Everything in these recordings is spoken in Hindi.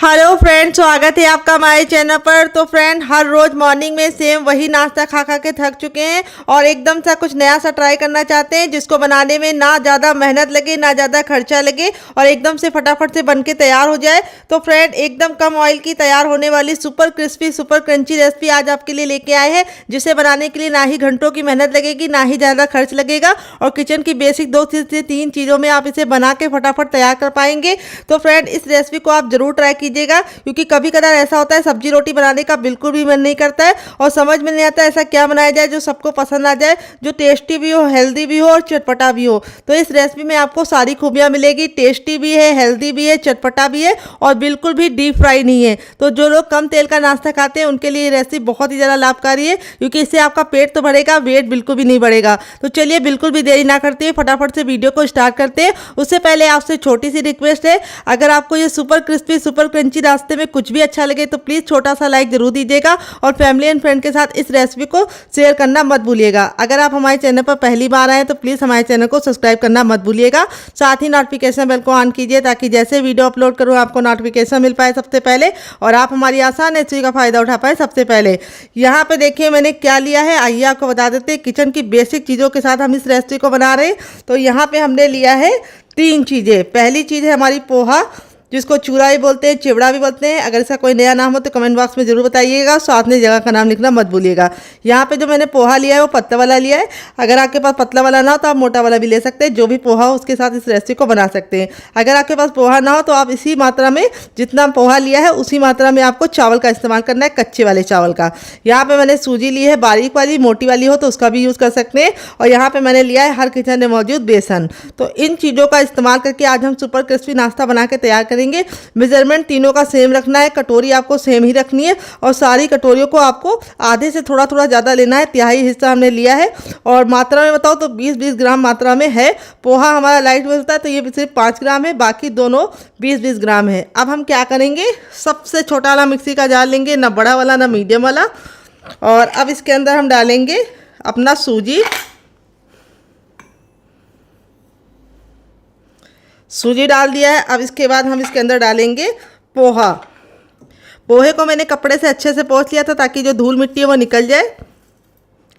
हेलो फ्रेंड, स्वागत है आपका हमारे चैनल पर। तो फ्रेंड, हर रोज मॉर्निंग में सेम वही नाश्ता खा खा के थक चुके हैं और एकदम सा कुछ नया सा ट्राई करना चाहते हैं जिसको बनाने में ना ज़्यादा मेहनत लगे, ना ज़्यादा खर्चा लगे और एकदम से फटाफट से बन के तैयार हो जाए। तो फ्रेंड, एकदम कम ऑयल की तैयार होने वाली super crispy super crunchy recipe आज आपके लिए लेके आए हैं, जिसे बनाने के लिए ना ही घंटों की मेहनत लगेगी, ना ही ज़्यादा खर्च लगेगा और किचन की बेसिक 2 से 3 चीज़ों में आप इसे बना के फटाफट तैयार कर पाएंगे। तो फ्रेंड, इस रेसिपी को आप जरूर ट्राई कीजिएगा, क्योंकि कभी कदार ऐसा होता है सब्जी रोटी बनाने का बिल्कुल भी मन नहीं करता है और समझ में नहीं आता ऐसा क्या बनाया जाए जो सबको पसंद आ जाए, जो टेस्टी भी हो, हेल्दी भी हो और चटपटा भी हो। तो इस रेसिपी में आपको सारी खूबियां मिलेगी, टेस्टी भी है, हेल्दी भी है, चटपटा भी है और बिल्कुल भी डीप फ्राई नहीं है। तो जो लोग कम तेल का नाश्ता खाते हैं उनके लिए ये रेसिपी बहुत ही ज़्यादा लाभकारी है, क्योंकि इससे आपका पेट तो बढ़ेगा, वेट बिल्कुल भी नहीं बढ़ेगा। तो चलिए बिल्कुल भी देरी ना करते हैं, फटाफट से वीडियो को स्टार्ट करते हैं। उससे पहले आपसे छोटी सी रिक्वेस्ट है, अगर आपको ये सुपर क्रिस्पी सुपर क्रंची रास्ते में कुछ भी अच्छा लगे तो प्लीज़ छोटा सा लाइक जरूर दीजिएगा और फैमिली एंड फ्रेंड के साथ इस रेसिपी को शेयर करना मत भूलिएगा। अगर आप हमारे चैनल पर पहली बार आए तो प्लीज़ हमारे चैनल को सब्सक्राइब करना मत भूलिएगा। साथ ही नोटिफिकेशन बेल को ऑन कीजिए ताकि जैसे वीडियो अपलोड करूँ आपको नोटिफिकेशन मिल पाए सबसे पहले और आप हमारी आसान रेसिपी का फ़ायदा उठा पाए सबसे पहले। यहाँ पे देखिए मैंने क्या लिया है, आइए आपको बता देते हैं। किचन की बेसिक चीज़ों के साथ हम इस रेसिपी को बना रहे हैं। तो यहाँ पे हमने लिया है 3 चीज़ें। पहली चीज़ है हमारी पोहा, जिसको चूरा भी बोलते हैं, चिवड़ा भी बोलते हैं। अगर इसका कोई नया नाम हो तो कमेंट बॉक्स में जरूर बताइएगा, साथ में जगह का नाम लिखना मत भूलिएगा। यहाँ पे जो मैंने पोहा लिया है वो पतला वाला लिया है। अगर आपके पास पतला वाला ना हो तो आप मोटा वाला भी ले सकते हैं। जो भी पोहा हो उसके साथ इस रेसिपी को बना सकते हैं। अगर आपके पास पोहा ना हो तो आप इसी मात्रा में, जितना पोहा लिया है उसी मात्रा में आपको चावल का इस्तेमाल करना है, कच्चे वाले चावल का। यहाँ पर मैंने सूजी ली है, बारीक वाली, मोटी वाली हो तो उसका भी यूज़ कर सकते हैं। और यहाँ पर मैंने लिया है हर किचन में मौजूद बेसन। तो इन चीज़ों का इस्तेमाल करके आज हम सुपर क्रिस्पी नाश्ता बना के तैयार करेंगे। मेजरमेंट तीनों का सेम रखना है, कटोरी आपको सेम ही रखनी है और सारी कटोरियों को आपको आधे से थोड़ा थोड़ा ज़्यादा लेना है। तिहाई हिस्सा हमने लिया है और मात्रा में बताओ तो 20-20 ग्राम मात्रा में है। पोहा हमारा लाइट में होता है तो ये सिर्फ 5 ग्राम है, बाकी दोनों 20-20 ग्राम है। अब हम क्या करेंगे, सबसे छोटा वाला मिक्सी का जार लेंगे, ना बड़ा वाला ना मीडियम वाला। और अब इसके अंदर हम डालेंगे अपना सूजी डाल दिया है। अब इसके बाद हम इसके अंदर डालेंगे पोहा। पोहे को मैंने कपड़े से अच्छे से पोंछ लिया था ताकि जो धूल मिट्टी है वो निकल जाए।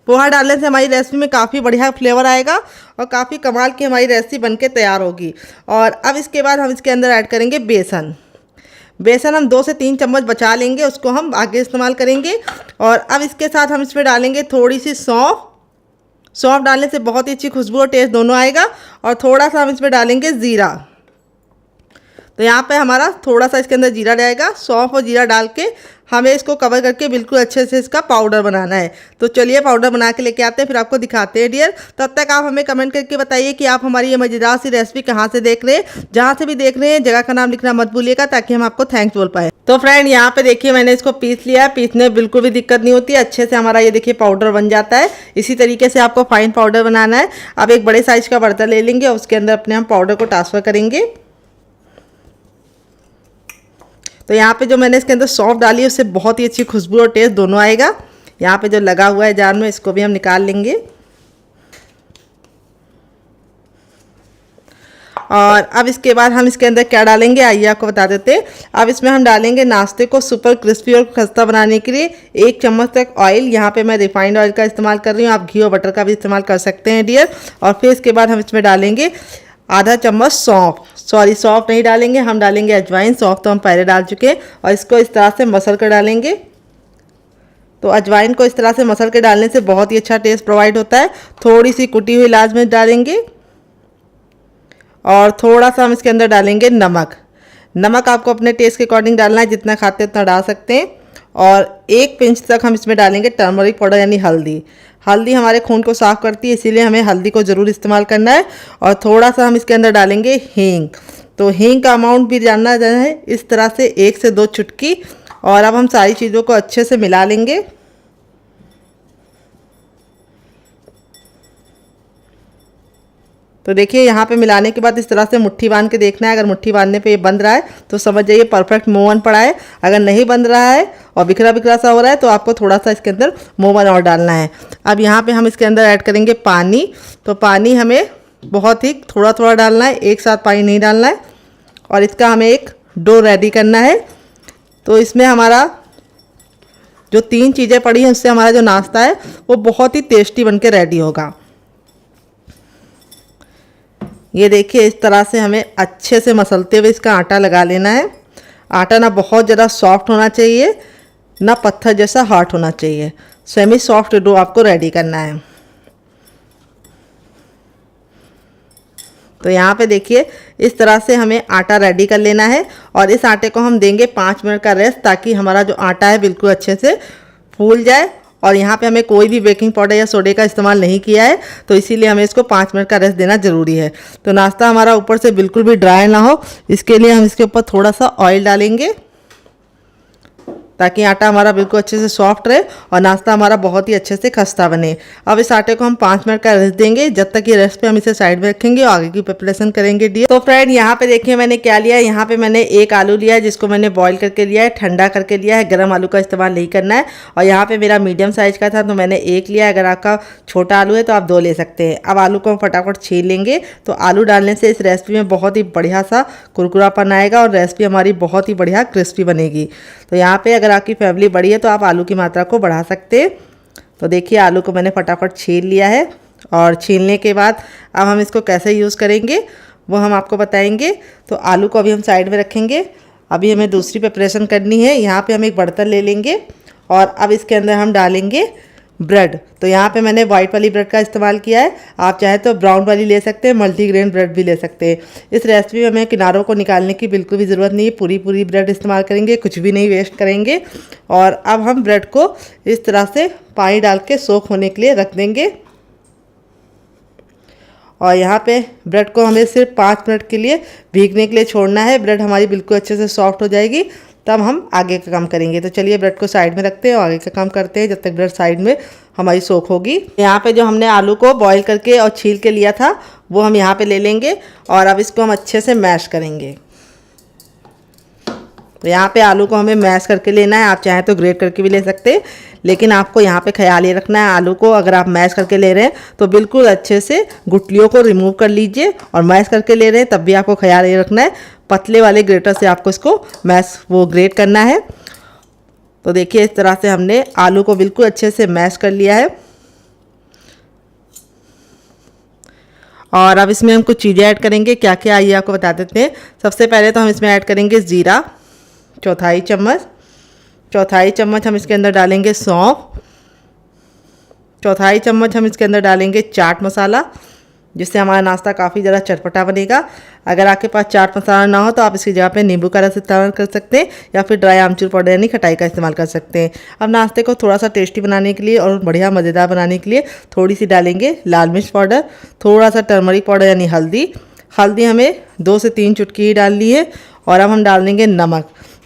पोहा डालने से हमारी रेसिपी में काफ़ी बढ़िया फ्लेवर आएगा और काफ़ी कमाल की हमारी रेसिपी बनके तैयार होगी। और अब इसके बाद हम इसके अंदर ऐड करेंगे बेसन। बेसन हम 2 से 3 चम्मच बचा लेंगे, उसको हम आगे इस्तेमाल करेंगे। और अब इसके साथ हम इसमें डालेंगे थोड़ी सी सौंफ डालने से बहुत ही अच्छी खुशबू और टेस्ट दोनों आएगा। और थोड़ा सा हम इसमें डालेंगे ज़ीरा। तो यहाँ पे हमारा थोड़ा सा इसके अंदर जीरा जाएगा। सौंफ और जीरा डाल के हमें इसको कवर करके बिल्कुल अच्छे से इसका पाउडर बनाना है। तो चलिए पाउडर बना के लेके आते हैं, फिर आपको दिखाते हैं डियर। तब तक आप हमें कमेंट करके बताइए कि आप हमारी ये मज़ेदार सी रेसिपी कहाँ से देख रहे हैं। जहाँ से भी देख रहे हैं जगह का नाम लिखना मत भूलिएगा ताकि हम आपको थैंक्स बोल पाए। तो फ्रेंड, यहाँ पे देखिए मैंने इसको पीस लिया है। पीसने में बिल्कुल भी दिक्कत नहीं होती, अच्छे से हमारा ये देखिए पाउडर बन जाता है। इसी तरीके से आपको फाइन पाउडर बनाना है। अब एक बड़े साइज का बर्तन ले लेंगे और उसके अंदर अपने हम पाउडर को ट्रांसफ़र करेंगे। तो यहाँ पे जो मैंने इसके अंदर सौंफ डाली है उससे बहुत ही अच्छी खुशबू और टेस्ट दोनों आएगा। यहाँ पे जो लगा हुआ है जार में इसको भी हम निकाल लेंगे। और अब इसके बाद हम इसके अंदर क्या डालेंगे आइए आपको बता देते हैं। अब इसमें हम डालेंगे नाश्ते को सुपर क्रिस्पी और खस्ता बनाने के लिए 1 चम्मच तक ऑयल। यहाँ पे मैं रिफाइंड ऑयल का इस्तेमाल कर रही हूँ, आप घी और बटर का भी इस्तेमाल कर सकते हैं डियर। और फिर इसके बाद हम इसमें डालेंगे आधा चम्मच सौंफ नहीं डालेंगे, हम डालेंगे अजवाइन। सौंफ तो हम पहले डाल चुके हैं और इसको इस तरह से मसल कर डालेंगे। तो अजवाइन को इस तरह से मसल के डालने से बहुत ही अच्छा टेस्ट प्रोवाइड होता है। थोड़ी सी कुटी हुई लाल मिर्च डालेंगे और थोड़ा सा हम इसके अंदर डालेंगे नमक आपको अपने टेस्ट के अकॉर्डिंग डालना है, जितना खाते हैं उतना डाल सकते हैं। और 1 पिंच तक हम इसमें डालेंगे टर्मरिक पाउडर यानी हल्दी हमारे खून को साफ़ करती है, इसीलिए हमें हल्दी को ज़रूर इस्तेमाल करना है। और थोड़ा सा हम इसके अंदर डालेंगे हींग। तो हींग का अमाउंट भी जानना है, इस तरह से 1 से 2 चुटकी। और अब हम सारी चीज़ों को अच्छे से मिला लेंगे। तो देखिए यहाँ पे मिलाने के बाद इस तरह से मुट्ठी बांध के देखना है। अगर मुट्ठी बांधने पे ये बंध रहा है तो समझ जाइए परफेक्ट मोवन पड़ा है। अगर नहीं बंध रहा है और बिखरा बिखरा सा हो रहा है तो आपको थोड़ा सा इसके अंदर मोवन और डालना है। अब यहाँ पे हम इसके अंदर ऐड करेंगे पानी। तो पानी हमें बहुत ही थोड़ा थोड़ा डालना है, एक साथ पानी नहीं डालना है। और इसका हमें एक डो रेडी करना है। तो इसमें हमारा जो 3 चीज़ें पड़ी हैं उससे हमारा जो नाश्ता है वो बहुत ही टेस्टी बन के रेडी होगा। ये देखिए इस तरह से हमें अच्छे से मसलते हुए इसका आटा लगा लेना है। आटा ना बहुत ज़्यादा सॉफ्ट होना चाहिए ना पत्थर जैसा हार्ड होना चाहिए, सेमी सॉफ्ट डो आपको रेडी करना है। तो यहाँ पे देखिए इस तरह से हमें आटा रेडी कर लेना है और इस आटे को हम देंगे 5 मिनट का रेस्ट, ताकि हमारा जो आटा है बिल्कुल अच्छे से फूल जाए। और यहाँ पे हमें कोई भी बेकिंग पाउडर या सोडे का इस्तेमाल नहीं किया है, तो इसीलिए हमें इसको 5 मिनट का रेस्ट देना ज़रूरी है। तो नाश्ता हमारा ऊपर से बिल्कुल भी ड्राई ना हो, इसके लिए हम इसके ऊपर थोड़ा सा ऑयल डालेंगे ताकि आटा हमारा बिल्कुल अच्छे से सॉफ्ट रहे और नाश्ता हमारा बहुत ही अच्छे से खस्ता बने। अब इस आटे को हम 5 मिनट का रेस्ट देंगे। जब तक ये रेस्ट पे हम इसे साइड में रखेंगे और आगे की प्रिपरेशन करेंगे डियर। तो फ्रेंड यहाँ पे देखिए मैंने क्या लिया है। यहाँ पे मैंने एक आलू लिया है जिसको मैंने बॉईल करके लिया है, ठंडा करके लिया है, गर्म आलू का इस्तेमाल नहीं करना है। और यहाँ पे मेरा मीडियम साइज का था तो मैंने एक लिया। अगर आपका छोटा आलू है तो आप 2 ले सकते हैं। अब आलू को हम फटाफट छील लेंगे। तो आलू डालने से इस रेसिपी में बहुत ही बढ़िया सा कुरकुरापन आएगा और रेसिपी हमारी बहुत ही बढ़िया क्रिस्पी बनेगी। तो यहाँ पे अगर आपकी फैमिली बड़ी है तो आप आलू की मात्रा को बढ़ा सकते हैं। तो देखिए आलू को मैंने फटाफट छील लिया है और छीलने के बाद अब हम इसको कैसे यूज़ करेंगे वो हम आपको बताएंगे। तो आलू को अभी हम साइड में रखेंगे। अभी हमें दूसरी प्रिपरेशन करनी है। यहाँ पे हम एक बर्तन ले लेंगे और अब इसके अंदर हम डालेंगे ब्रेड। तो यहाँ पे मैंने वाइट वाली ब्रेड का इस्तेमाल किया है, आप चाहे तो ब्राउन वाली ले सकते हैं, मल्टीग्रेन ब्रेड भी ले सकते हैं। इस रेसिपी में हमें किनारों को निकालने की बिल्कुल भी ज़रूरत नहीं है, पूरी पूरी ब्रेड इस्तेमाल करेंगे, कुछ भी नहीं वेस्ट करेंगे। और अब हम ब्रेड को इस तरह से पानी डाल के सोख होने के लिए रख देंगे। और यहाँ पे ब्रेड को हमें सिर्फ 5 मिनट के लिए भीगने के लिए छोड़ना है। ब्रेड हमारी बिल्कुल अच्छे से सॉफ्ट हो जाएगी, तब हम आगे का काम करेंगे। तो चलिए ब्रेड को साइड में रखते हैं और आगे का काम करते हैं जब तक ब्रेड साइड में हमारी सोख होगी। यहाँ पे जो हमने आलू को बॉईल करके और छील के लिया था वो हम यहाँ पे ले लेंगे और अब इसको हम अच्छे से मैश करेंगे। तो यहाँ पे आलू को हमें मैश करके लेना है, आप चाहें तो ग्रेट करके भी ले सकते हैं, लेकिन आपको यहाँ पे ख्याल ये रखना है आलू को अगर आप मैश करके ले रहे हैं तो बिल्कुल अच्छे से गुठलियों को रिमूव कर लीजिए। और मैश करके ले रहे हैं तब भी आपको ख्याल ये रखना है पतले वाले ग्रेटर से आपको इसको ग्रेट करना है। तो देखिए इस तरह से हमने आलू को बिल्कुल अच्छे से मैश कर लिया है। और अब इसमें हम कुछ चीज़ें ऐड करेंगे, क्या क्या आइए आपको बता देते हैं। सबसे पहले तो हम इसमें ऐड करेंगे ज़ीरा, चौथाई चम्मच हम इसके अंदर डालेंगे सौंफ, चौथाई चम्मच हम इसके अंदर डालेंगे चाट मसाला, जिससे हमारा नाश्ता काफ़ी ज़्यादा चटपटा बनेगा। अगर आपके पास चाट मसाला ना हो तो आप इसकी जगह पे नींबू का रस इस्तेमाल कर सकते हैं या फिर ड्राई आमचूर पाउडर यानी खटाई का इस्तेमाल कर सकते हैं। अब नाश्ते को थोड़ा सा टेस्टी बनाने के लिए और बढ़िया मज़ेदार बनाने के लिए थोड़ी सी डालेंगे लाल मिर्च पाउडर, थोड़ा सा टर्मरिक पाउडर यानी हल्दी हमें 2 से 3 चुटकी ही डालनी है। और अब हम डाल देंगे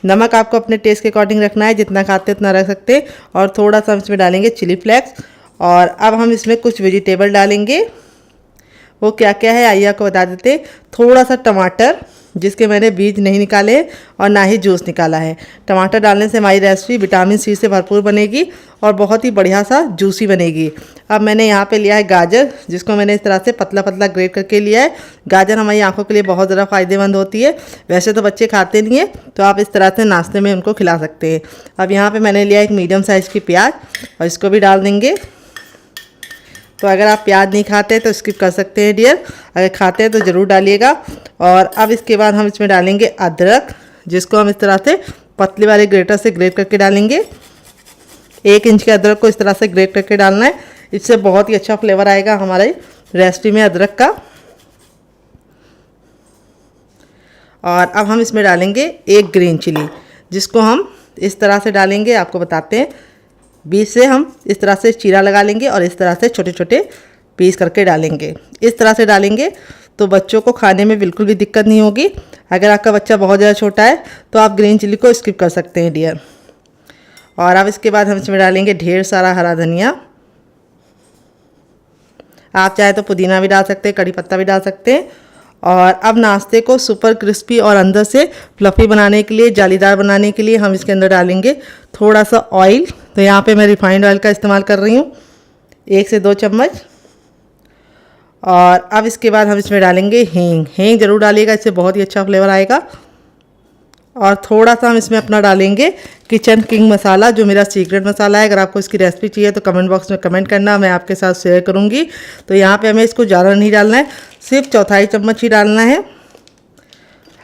नमक आपको अपने टेस्ट के अकॉर्डिंग रखना है, जितना खाते उतना रख सकते हैं। और थोड़ा सा हम इसमें डालेंगे चिली फ्लेक्स। और अब हम इसमें कुछ वेजिटेबल डालेंगे, वो क्या क्या है आइए आपको बता देते। थोड़ा सा टमाटर जिसके मैंने बीज नहीं निकाले और ना ही जूस निकाला है। टमाटर डालने से हमारी रेसिपी विटामिन सी से भरपूर बनेगी और बहुत ही बढ़िया सा जूसी बनेगी। अब मैंने यहाँ पे लिया है गाजर, जिसको मैंने इस तरह से पतला पतला ग्रेट करके लिया है। गाजर हमारी आंखों के लिए बहुत ज़्यादा फ़ायदेमंद होती है, वैसे तो बच्चे खाते नहीं हैं तो आप इस तरह से नाश्ते में उनको खिला सकते हैं। अब यहाँ पर मैंने लिया एक मीडियम साइज़ की प्याज और इसको भी डाल देंगे। तो अगर आप प्याज नहीं खाते तो स्किप कर सकते हैं डियर, अगर खाते हैं तो ज़रूर डालिएगा। और अब इसके बाद हम इसमें डालेंगे अदरक, जिसको हम इस तरह से पतले वाले ग्रेटर से ग्रेट करके डालेंगे। 1 इंच के अदरक को इस तरह से ग्रेट करके डालना है, इससे बहुत ही अच्छा फ्लेवर आएगा हमारी रेसिपी में अदरक का। और अब हम इसमें डालेंगे 1 ग्रीन चिली, जिसको हम इस तरह से डालेंगे, आपको बताते हैं। बीच से हम इस तरह से चीरा लगा लेंगे और इस तरह से छोटे छोटे पीस करके डालेंगे। इस तरह से डालेंगे तो बच्चों को खाने में बिल्कुल भी दिक्कत नहीं होगी। अगर आपका बच्चा बहुत ज़्यादा छोटा है तो आप ग्रीन चिली को स्किप कर सकते हैं डियर। और अब इसके बाद हम इसमें डालेंगे ढेर सारा हरा धनिया, आप चाहे तो पुदीना भी डाल सकते हैं, कड़ी पत्ता भी डाल सकते हैं। और अब नाश्ते को सुपर क्रिस्पी और अंदर से फ्लफ़ी बनाने के लिए, जालीदार बनाने के लिए हम इसके अंदर डालेंगे थोड़ा सा ऑयल। तो यहाँ पे मैं रिफाइंड ऑयल का इस्तेमाल कर रही हूँ, 1 से 2 चम्मच। और अब इसके बाद हम इसमें डालेंगे हींग ज़रूर डालिएगा, इससे बहुत ही अच्छा फ्लेवर आएगा। और थोड़ा सा हम इसमें अपना डालेंगे किचन किंग मसाला, जो मेरा सीक्रेट मसाला है। अगर आपको इसकी रेसिपी चाहिए तो कमेंट बॉक्स में कमेंट करना, मैं आपके साथ शेयर करूँगी। तो यहाँ पे हमें इसको ज़्यादा नहीं डालना है, सिर्फ 1/4 चम्मच ही डालना है।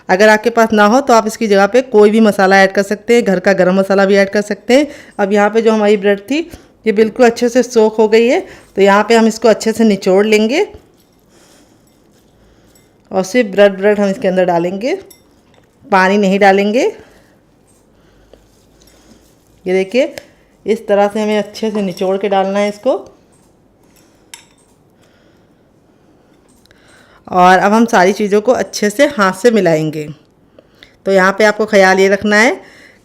अगर आपके पास ना हो तो आप इसकी जगह पे कोई भी मसाला ऐड कर सकते हैं, घर का गरम मसाला भी ऐड कर सकते हैं। अब यहाँ पे जो हमारी ब्रेड थी ये बिल्कुल अच्छे से सोख हो गई है, तो यहाँ पे हम इसको अच्छे से निचोड़ लेंगे और सिर्फ ब्रेड हम इसके अंदर डालेंगे, पानी नहीं डालेंगे। ये देखिए इस तरह से हमें अच्छे से निचोड़ के डालना है इसको। और अब हम सारी चीज़ों को अच्छे से हाथ से मिलाएंगे। तो यहाँ पे आपको ख्याल ये रखना है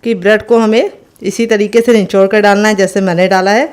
कि ब्रेड को हमें इसी तरीके से निचोड़ कर डालना है जैसे मैंने डाला है,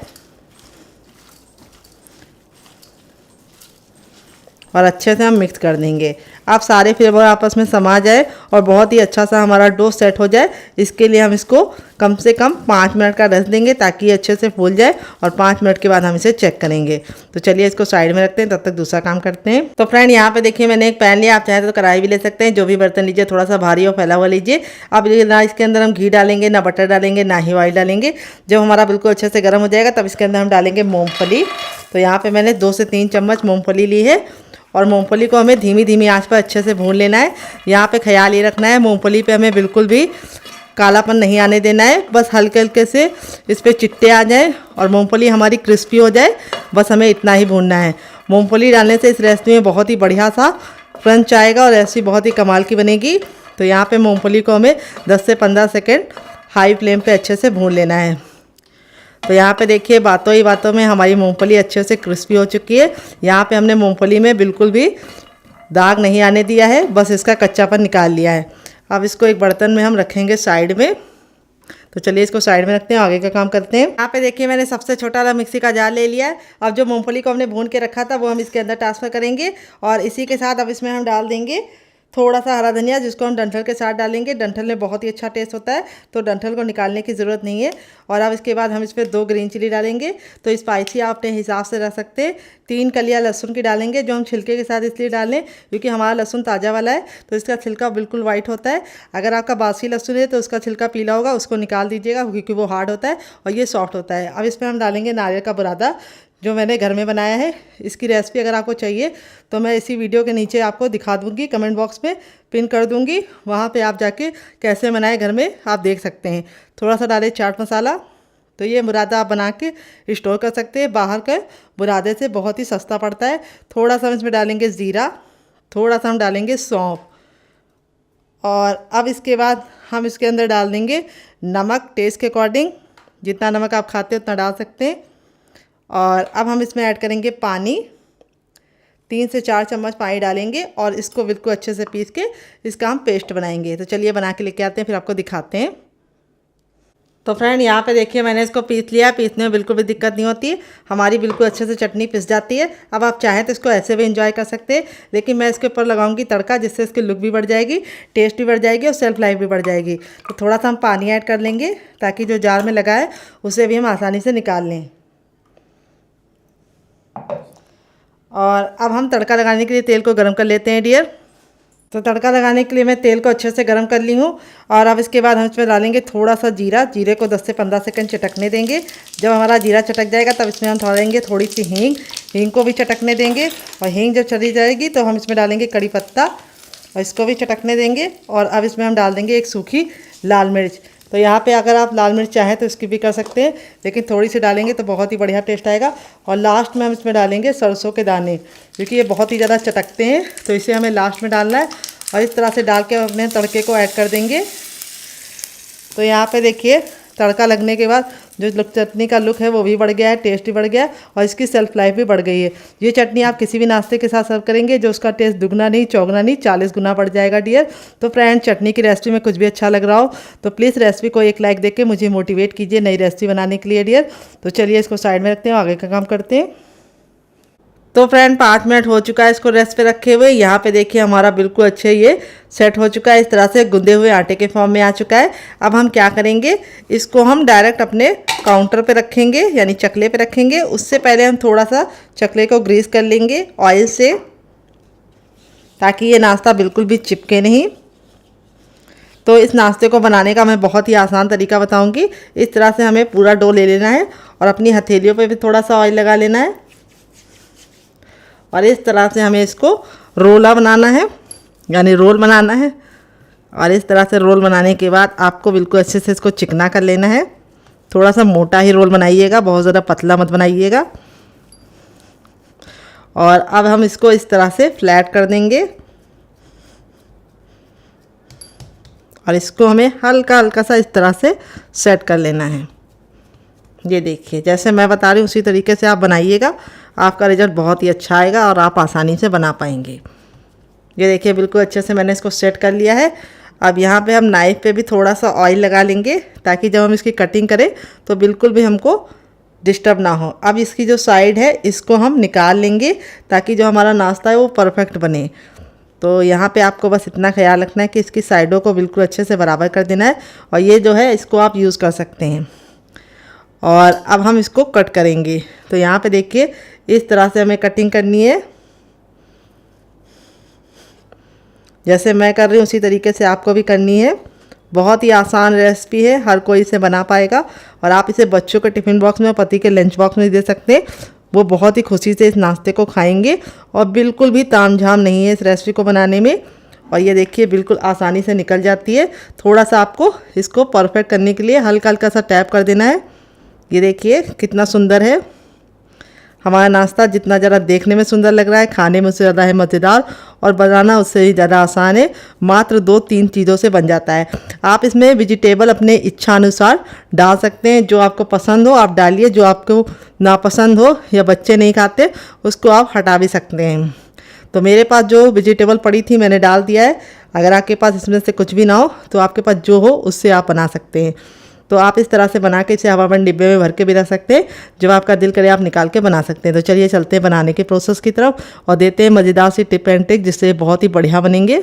और अच्छे से हम मिक्स कर देंगे। आप सारे फ्लेवर आपस में समा जाए और बहुत ही अच्छा सा हमारा डो सेट हो जाए, इसके लिए हम इसको कम से कम 5 मिनट का रेस्ट देंगे ताकि ये अच्छे से फूल जाए, और 5 मिनट के बाद हम इसे चेक करेंगे। तो चलिए इसको साइड में रखते हैं, तब तक दूसरा काम करते हैं। तो फ्रेंड यहाँ पे देखिए मैंने एक पैन लिया, आप चाहें तो कढ़ाई भी ले सकते हैं, जो भी बर्तन लीजिए थोड़ा सा भारी और फैला हुआ लीजिए। अब ना इसके अंदर हम घी डालेंगे, ना बटर डालेंगे, ना ही ऑयल डालेंगे। जब हमारा बिल्कुल अच्छे से गर्म हो जाएगा तब इसके अंदर हम डालेंगे मूँगफली। तो यहाँ पर मैंने 2 से 3 चम्मच मूँगफली ली है, और मूंगफली को हमें धीमी धीमी आंच पर अच्छे से भून लेना है। यहाँ पे ख्याल ये रखना है मूंगफली पे हमें बिल्कुल भी कालापन नहीं आने देना है, बस हल्के हल्के से इस पर चिट्टे आ जाएं और मूंगफली हमारी क्रिस्पी हो जाए, बस हमें इतना ही भूनना है। मूंगफली डालने से इस रेसिपी में बहुत ही बढ़िया सा क्रंच आएगा और रेसिपी बहुत ही कमाल की बनेगी। तो यहाँ पर मूँगफली को हमें 10 से 15 सेकेंड हाई फ्लेम पर अच्छे से भून लेना है। तो यहाँ पे देखिए बातों ही बातों में हमारी मूंगफली अच्छे से क्रिस्पी हो चुकी है। यहाँ पे हमने मूंगफली में बिल्कुल भी दाग नहीं आने दिया है, बस इसका कच्चापन निकाल लिया है। अब इसको एक बर्तन में हम रखेंगे साइड में। तो चलिए इसको साइड में रखते हैं, आगे का काम करते हैं। यहाँ पे देखिए मैंने सबसे छोटा वाला मिक्सी का जार ले लिया है। अब जो मूँगफली को हमने भून के रखा था वो हम इसके अंदर ट्रांसफ़र करेंगे, और इसी के साथ अब इसमें हम डाल देंगे थोड़ा सा हरा धनिया, जिसको हम डंठल के साथ डालेंगे। डंठल में बहुत ही अच्छा टेस्ट होता है, तो डंठल को निकालने की ज़रूरत नहीं है। और अब इसके बाद हम इस पर 2 ग्रीन चिली डालेंगे, तो स्पाइसी आप अपने हिसाब से रख सकते हैं। 3 कलियां लहसुन की डालेंगे, जो हम छिलके के साथ इसलिए डालें क्योंकि हमारा लहसुन ताज़ा वाला है, तो इसका छिलका बिल्कुल वाइट होता है। अगर आपका बासी लहसुन है तो उसका छिलका पीला होगा, उसको निकाल दीजिएगा क्योंकि वो हार्ड होता है और ये सॉफ्ट होता है। अब इसमें हम डालेंगे नारियल का बुरादा, जो मैंने घर में बनाया है। इसकी रेसिपी अगर आपको चाहिए तो मैं इसी वीडियो के नीचे आपको दिखा दूंगी, कमेंट बॉक्स में पिन कर दूंगी, वहाँ पे आप जाके कैसे बनाए घर में आप देख सकते हैं। थोड़ा सा डालें चाट मसाला, तो ये बुरादा आप बना के स्टोर कर सकते हैं, बाहर के बुरादे से बहुत ही सस्ता पड़ता है। थोड़ा सा हम इसमें डालेंगे ज़ीरा, थोड़ा सा हम डालेंगे सौंफ, और अब इसके बाद हम इसके अंदर डाल देंगे नमक टेस्ट के अकॉर्डिंग, जितना नमक आप खाते हैं उतना डाल सकते हैं। और अब हम इसमें ऐड करेंगे पानी, 3 से 4 चम्मच पानी डालेंगे और इसको बिल्कुल अच्छे से पीस के इसका हम पेस्ट बनाएंगे। तो चलिए बना के लेके आते हैं, फिर आपको दिखाते हैं। तो फ्रेंड यहाँ पे देखिए मैंने इसको पीस लिया, पीसने में बिल्कुल भी दिक्कत नहीं होती है, हमारी बिल्कुल अच्छे से चटनी पिस जाती है। अब आप चाहें तो इसको ऐसे भी एंजॉय कर सकते हैं, लेकिन मैं इसके ऊपर लगाऊंगी तड़का, जिससे इसकी लुक भी बढ़ जाएगी, टेस्ट भी बढ़ जाएगी और सेल्फ लाइफ भी बढ़ जाएगी। तो थोड़ा सा हम पानी ऐड कर लेंगे ताकि जो जार में लगा है उसे भी हम आसानी से निकाल लें। और अब हम तड़का लगाने के लिए तेल को गर्म कर लेते हैं डियर। तो तड़का लगाने के लिए मैं तेल को अच्छे से गर्म कर ली हूँ, और अब इसके बाद हम इसमें डालेंगे थोड़ा सा जीरा। जीरे को 10 से 15 सेकंड चटकने देंगे। जब हमारा जीरा चटक जाएगा तब इसमें हम डालेंगे थोड़ी सी हींग, हींग को भी चटकने देंगे, और हींग जब चली जाएगी तो हम इसमें डालेंगे कड़ी पत्ता और इसको भी चटकने देंगे। और अब इसमें हम डाल देंगे एक सूखी लाल मिर्च। तो यहाँ पे अगर आप लाल मिर्च चाहें तो स्किप भी कर सकते हैं, लेकिन थोड़ी सी डालेंगे तो बहुत ही बढ़िया टेस्ट आएगा। और लास्ट में हम इसमें डालेंगे सरसों के दाने, क्योंकि ये बहुत ही ज़्यादा चटकते हैं, तो इसे हमें लास्ट में डालना है। और इस तरह से डाल के अपने तड़के को ऐड कर देंगे। तो यहाँ पे देखिए तड़का लगने के बाद जो चटनी का लुक है वो भी बढ़ गया है, टेस्ट भी बढ़ गया है, और इसकी सेल्फ लाइफ भी बढ़ गई है। ये चटनी आप किसी भी नाश्ते के साथ सर्व करेंगे जो उसका टेस्ट दुगना नहीं चौगुना नहीं 40 गुना बढ़ जाएगा डियर। तो फ्रेंड चटनी की रेसिपी में कुछ भी अच्छा लग रहा हो तो प्लीज़ रेसिपी को एक लाइक देके मुझे मोटिवेट कीजिए नई रेसिपी बनाने के लिए डियर। तो चलिए इसको साइड में रखते हैं, आगे का काम करते हैं। तो फ्रेंड 5 मिनट हो चुका है इसको रेस्ट पे रखे हुए। यहाँ पे देखिए हमारा बिल्कुल अच्छे ये सेट हो चुका है, इस तरह से गुंदे हुए आटे के फॉर्म में आ चुका है। अब हम क्या करेंगे, इसको हम डायरेक्ट अपने काउंटर पे रखेंगे, यानी चकले पे रखेंगे। उससे पहले हम थोड़ा सा चकले को ग्रीस कर लेंगे ऑयल से, ताकि ये नाश्ता बिल्कुल भी चिपके नहीं। तो इस नाश्ते को बनाने का मैं बहुत ही आसान तरीका बताऊंगी। इस तरह से हमें पूरा डो ले लेना है और अपनी हथेलियों पे भी थोड़ा सा ऑयल लगा लेना है और इस तरह से हमें इसको रोला बनाना है, यानी रोल बनाना है। और इस तरह से रोल बनाने के बाद आपको बिल्कुल अच्छे से इसको चिकना कर लेना है। थोड़ा सा मोटा ही रोल बनाइएगा, बहुत ज़्यादा पतला मत बनाइएगा। और अब हम इसको इस तरह से फ्लैट कर देंगे और इसको हमें हल्का हल्का सा इस तरह से सेट कर लेना है। ये देखिए, जैसे मैं बता रही हूँ उसी तरीके से आप बनाइएगा, आपका रिजल्ट बहुत ही अच्छा आएगा और आप आसानी से बना पाएंगे। ये देखिए, बिल्कुल अच्छे से मैंने इसको सेट कर लिया है। अब यहाँ पे हम नाइफ़ पे भी थोड़ा सा ऑयल लगा लेंगे ताकि जब हम इसकी कटिंग करें तो बिल्कुल भी हमको डिस्टर्ब ना हो। अब इसकी जो साइड है इसको हम निकाल लेंगे ताकि जो हमारा नाश्ता है वो परफेक्ट बने। तो यहाँ पे आपको बस इतना ख्याल रखना है कि इसकी साइडों को बिल्कुल अच्छे से बराबर कर देना है। और ये जो है इसको आप यूज़ कर सकते हैं। और अब हम इसको कट करेंगे। तो यहाँ पे देखिए, इस तरह से हमें कटिंग करनी है। जैसे मैं कर रही हूँ उसी तरीके से आपको भी करनी है। बहुत ही आसान रेसिपी है, हर कोई इसे बना पाएगा। और आप इसे बच्चों के टिफ़िन बॉक्स में, पति के लंच बॉक्स में दे सकते हैं। वो बहुत ही खुशी से इस नाश्ते को खाएंगे और बिल्कुल भी तामझाम नहीं है इस रेसिपी को बनाने में। और ये देखिए, बिल्कुल आसानी से निकल जाती है। थोड़ा सा आपको इसको परफेक्ट करने के लिए हल्का हल्का सा टैप कर देना है। ये देखिए कितना सुंदर है हमारा नाश्ता। जितना ज़रा देखने में सुंदर लग रहा है, खाने में उससे ज़्यादा है मज़ेदार और बनाना उससे ही ज़्यादा आसान है। मात्र 2-3 चीज़ों से बन जाता है। आप इसमें वेजिटेबल अपने इच्छा अनुसार डाल सकते हैं, जो आपको पसंद हो आप डालिए, जो आपको नापसंद हो या बच्चे नहीं खाते उसको आप हटा भी सकते हैं। तो मेरे पास जो वेजिटेबल पड़ी थी मैंने डाल दिया है। अगर आपके पास इसमें से कुछ भी ना हो तो आपके पास जो हो उससे आप बना सकते हैं। तो आप इस तरह से बना के इसे हवाबंद डिब्बे में भर के भी रख सकते हैं। जब आपका दिल करे आप निकाल के बना सकते हैं। तो चलिए चलते हैं बनाने के प्रोसेस की तरफ और देते हैं मज़ेदार सी टिप एंड ट्रिक जिससे बहुत ही बढ़िया बनेंगे।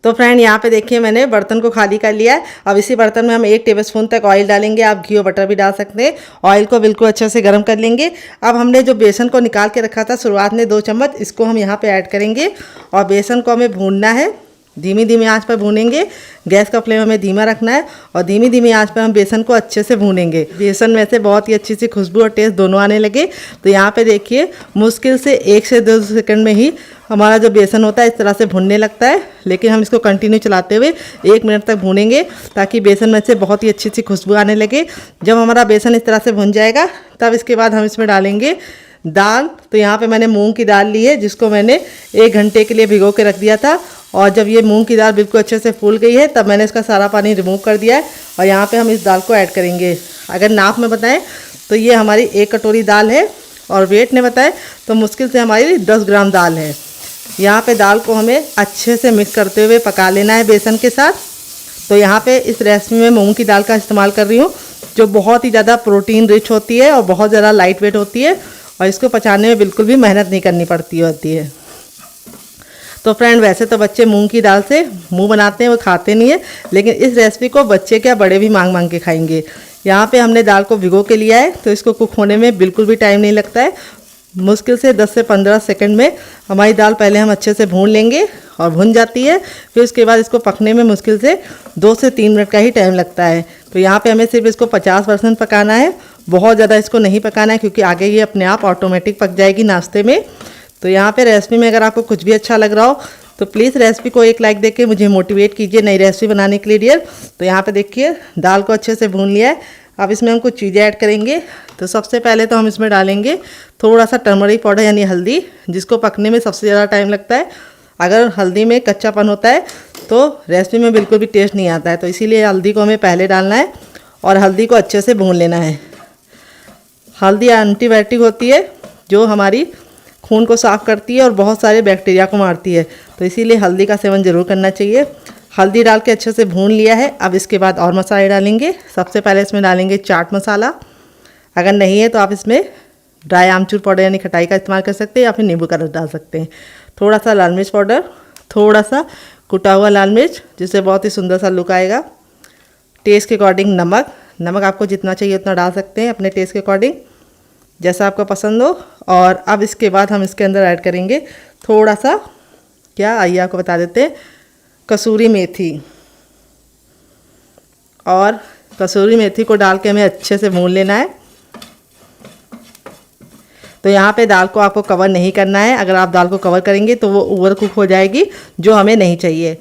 तो फ्रेंड, यहाँ पे देखिए मैंने बर्तन को खाली कर लिया है। अब इसी बर्तन में हम 1 टेबलस्पून तक ऑयल डालेंगे। आप घी और बटर भी डाल सकते हैं। ऑयल को बिल्कुल अच्छे से गर्म कर लेंगे। अब हमने जो बेसन को निकाल के रखा था शुरुआत में 2 चम्मच, इसको हम यहाँ पे ऐड करेंगे और बेसन को हमें भूनना है। धीमी धीमी आंच पर भूनेंगे। गैस का फ्लेम हमें धीमा रखना है और धीमी धीमी आंच पर हम बेसन को अच्छे से भूनेंगे। बेसन में से बहुत ही अच्छी सी खुशबू और टेस्ट दोनों आने लगे। तो यहाँ पे देखिए, मुश्किल से 1 से 2 सेकंड में ही हमारा जो बेसन होता है इस तरह से भुनने लगता है। लेकिन हम इसको कंटिन्यू चलाते हुए 1 मिनट तक भूनेंगे ताकि बेसन में से बहुत ही अच्छी सी खुशबू आने लगे। जब हमारा बेसन इस तरह से भुन जाएगा तब इसके बाद हम इसमें डालेंगे दाल। तो यहाँ पे मैंने मूंग की दाल ली है जिसको मैंने 1 घंटे के लिए भिगो के रख दिया था। और जब ये मूंग की दाल बिल्कुल अच्छे से फूल गई है तब मैंने इसका सारा पानी रिमूव कर दिया है और यहाँ पे हम इस दाल को ऐड करेंगे। अगर नाप में बताएं तो ये हमारी 1 कटोरी दाल है और वेट में बताएं तो मुश्किल से हमारी 10 ग्राम दाल है। यहाँ पे दाल को हमें अच्छे से मिक्स करते हुए पका लेना है बेसन के साथ। तो यहाँ पे इस रेसिपी में मूंग की दाल का इस्तेमाल कर रही हूँ जो बहुत ही ज़्यादा प्रोटीन रिच होती है और बहुत ज़्यादा लाइट वेट होती है और इसको पचाने में बिल्कुल भी मेहनत नहीं करनी पड़ती होती है। तो फ्रेंड, वैसे तो बच्चे मूंग की दाल से मुंह बनाते हैं, वो खाते नहीं है, लेकिन इस रेसिपी को बच्चे क्या बड़े भी मांग मांग के खाएंगे। यहाँ पे हमने दाल को भिगो के लिया है तो इसको कुक होने में बिल्कुल भी टाइम नहीं लगता है। मुश्किल से 10 से 15 सेकंड में हमारी दाल पहले हम अच्छे से भून लेंगे और भुन जाती है। फिर उसके बाद इसको पकने में मुश्किल से 2 से 3 मिनट का ही टाइम लगता है। तो यहाँ पे हमें सिर्फ इसको 50% पकाना है, बहुत ज़्यादा इसको नहीं पकाना है क्योंकि आगे ये अपने आप ऑटोमेटिक पक जाएगी नाश्ते में। तो यहाँ पे रेसिपी में अगर आपको कुछ भी अच्छा लग रहा हो तो प्लीज़ रेसिपी को 1 लाइक देके मुझे मोटिवेट कीजिए नई रेसिपी बनाने के लिए डियर। तो यहाँ पे देखिए दाल को अच्छे से भून लिया है। अब इसमें हम कुछ चीज़ें ऐड करेंगे। तो सबसे पहले तो हम इसमें डालेंगे थोड़ा सा टर्मरिक पाउडर यानी हल्दी, जिसको पकने में सबसे ज़्यादा टाइम लगता है। अगर हल्दी में कच्चापन होता है तो रेसिपी में बिल्कुल भी टेस्ट नहीं आता है। तो इसीलिए हल्दी को हमें पहले डालना है और हल्दी को अच्छे से भून लेना है। हल्दी एंटीबायोटिक होती है जो हमारी खून को साफ़ करती है और बहुत सारे बैक्टीरिया को मारती है। तो इसीलिए हल्दी का सेवन ज़रूर करना चाहिए। हल्दी डाल के अच्छे से भून लिया है। अब इसके बाद और मसाले डालेंगे। सबसे पहले इसमें डालेंगे चाट मसाला। अगर नहीं है तो आप इसमें ड्राई आमचूर पाउडर यानी खटाई का इस्तेमाल कर सकते हैं या फिर नींबू का रस डाल सकते हैं। थोड़ा सा लाल मिर्च पाउडर, थोड़ा सा कुटा हुआ लाल मिर्च जिससे बहुत ही सुंदर सा लुक आएगा। टेस्ट के अकॉर्डिंग नमक आपको जितना चाहिए उतना डाल सकते हैं अपने टेस्ट के अकॉर्डिंग, जैसा आपको पसंद हो। और अब इसके बाद हम इसके अंदर ऐड करेंगे थोड़ा सा, क्या आइए आपको बता देते हैं, कसूरी मेथी। और कसूरी मेथी को डाल के हमें अच्छे से भून लेना है। तो यहाँ पे दाल को आपको कवर नहीं करना है, अगर आप दाल को कवर करेंगे तो वो ओवर कुक हो जाएगी, जो हमें नहीं चाहिए।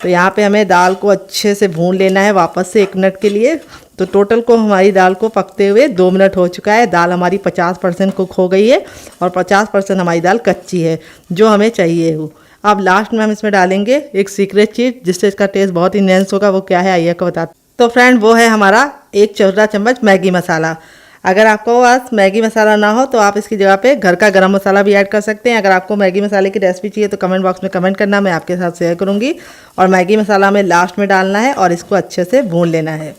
तो यहाँ पे हमें दाल को अच्छे से भून लेना है वापस से 1 मिनट के लिए। तो टोटल को हमारी दाल को पकते हुए 2 मिनट हो चुका है। दाल हमारी 50% कुक हो गई है और 50% हमारी दाल कच्ची है, जो हमें चाहिए हो। अब लास्ट में हम इसमें डालेंगे एक सीक्रेट चीज़, जिससे इसका टेस्ट बहुत इन्हेंस होगा। वो क्या है आइए आपको बताते। तो फ्रेंड वो है हमारा 1 चौथा चम्मच मैगी मसाला। अगर आपको पास मैगी मसाला ना हो तो आप इसकी जगह पे घर का गरम मसाला भी ऐड कर सकते हैं। अगर आपको मैगी मसाले की रेसिपी चाहिए तो कमेंट बॉक्स में कमेंट करना, मैं आपके साथ शेयर करूंगी। और मैगी मसाला हमें लास्ट में डालना है और इसको अच्छे से भून लेना है।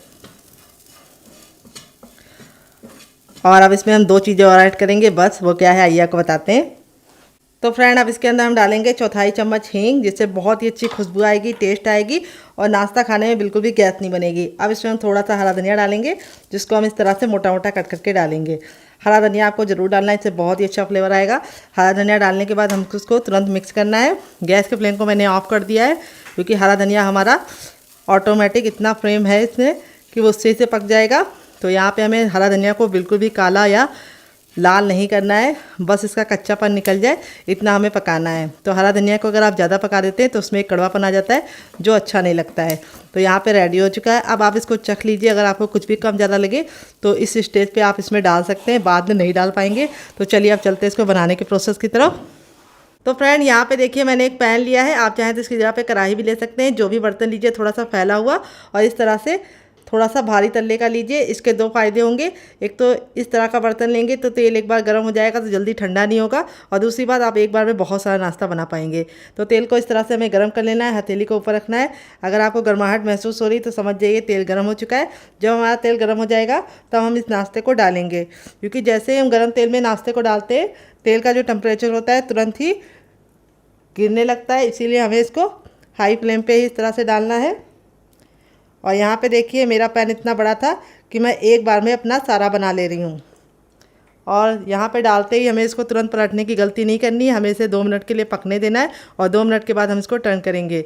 और अब इसमें हम 2 चीज़ें और ऐड करेंगे, बस वो क्या है आइए आपको बताते हैं। तो फ्रेंड अब इसके अंदर हम डालेंगे 1/4 चम्मच हींग, जिससे बहुत ही अच्छी खुशबू आएगी, टेस्ट आएगी और नाश्ता खाने में बिल्कुल भी गैस नहीं बनेगी। अब इसमें हम थोड़ा सा हरा धनिया डालेंगे, जिसको हम इस तरह से मोटा मोटा कट करके डालेंगे। हरा धनिया आपको ज़रूर डालना है, इससे बहुत ही अच्छा फ्लेवर आएगा। हरा धनिया डालने के बाद हमको उसको तुरंत मिक्स करना है। गैस के फ्लेम को मैंने ऑफ कर दिया है, क्योंकि हरा धनिया हमारा ऑटोमेटिक इतना फ्लेम है इसमें कि वो उससे से पक जाएगा। तो यहाँ पे हमें हरा धनिया को बिल्कुल भी काला या लाल नहीं करना है, बस इसका कच्चापन निकल जाए इतना हमें पकाना है। तो हरा धनिया को अगर आप ज़्यादा पका देते हैं तो उसमें एक कड़वापन आ जाता है, जो अच्छा नहीं लगता है। तो यहाँ पे रेडी हो चुका है। अब आप इसको चख लीजिए, अगर आपको कुछ भी कम ज़्यादा लगे तो इस स्टेज पे आप इसमें डाल सकते हैं, बाद में नहीं डाल पाएंगे। तो चलिए अब चलते हैं इसको बनाने के प्रोसेस की तरफ। तो फ्रेंड यहाँ पे देखिए मैंने एक पैन लिया है, आप चाहें तो इसकी जगह पे कढ़ाई भी ले सकते हैं। जो भी बर्तन लीजिए थोड़ा सा फैला हुआ और इस तरह से थोड़ा सा भारी तल्ले का लीजिए। इसके 2 फ़ायदे होंगे, एक तो इस तरह का बर्तन लेंगे तो तेल एक बार गर्म हो जाएगा तो जल्दी ठंडा नहीं होगा, और दूसरी बात आप एक बार में बहुत सारा नाश्ता बना पाएंगे। तो तेल को इस तरह से हमें गर्म कर लेना है, हथेली को ऊपर रखना है। अगर आपको गर्माहट महसूस हो रही तो समझ जाइए तेल गर्म हो चुका है। जब हमारा तेल गर्म हो जाएगा तब हम इस नाश्ते को डालेंगे, क्योंकि जैसे ही हम गर्म तेल में नाश्ते को डालते हैं तेल का जो टेम्परेचर होता है तुरंत ही गिरने लगता है, इसीलिए हमें इसको हाई फ्लेम पे ही इस तरह से डालना है। और यहाँ पे देखिए मेरा पैन इतना बड़ा था कि मैं एक बार में अपना सारा बना ले रही हूँ। और यहाँ पे डालते ही हमें इसको तुरंत पलटने की गलती नहीं करनी है, हमें इसे 2 मिनट के लिए पकने देना है और 2 मिनट के बाद हम इसको टर्न करेंगे।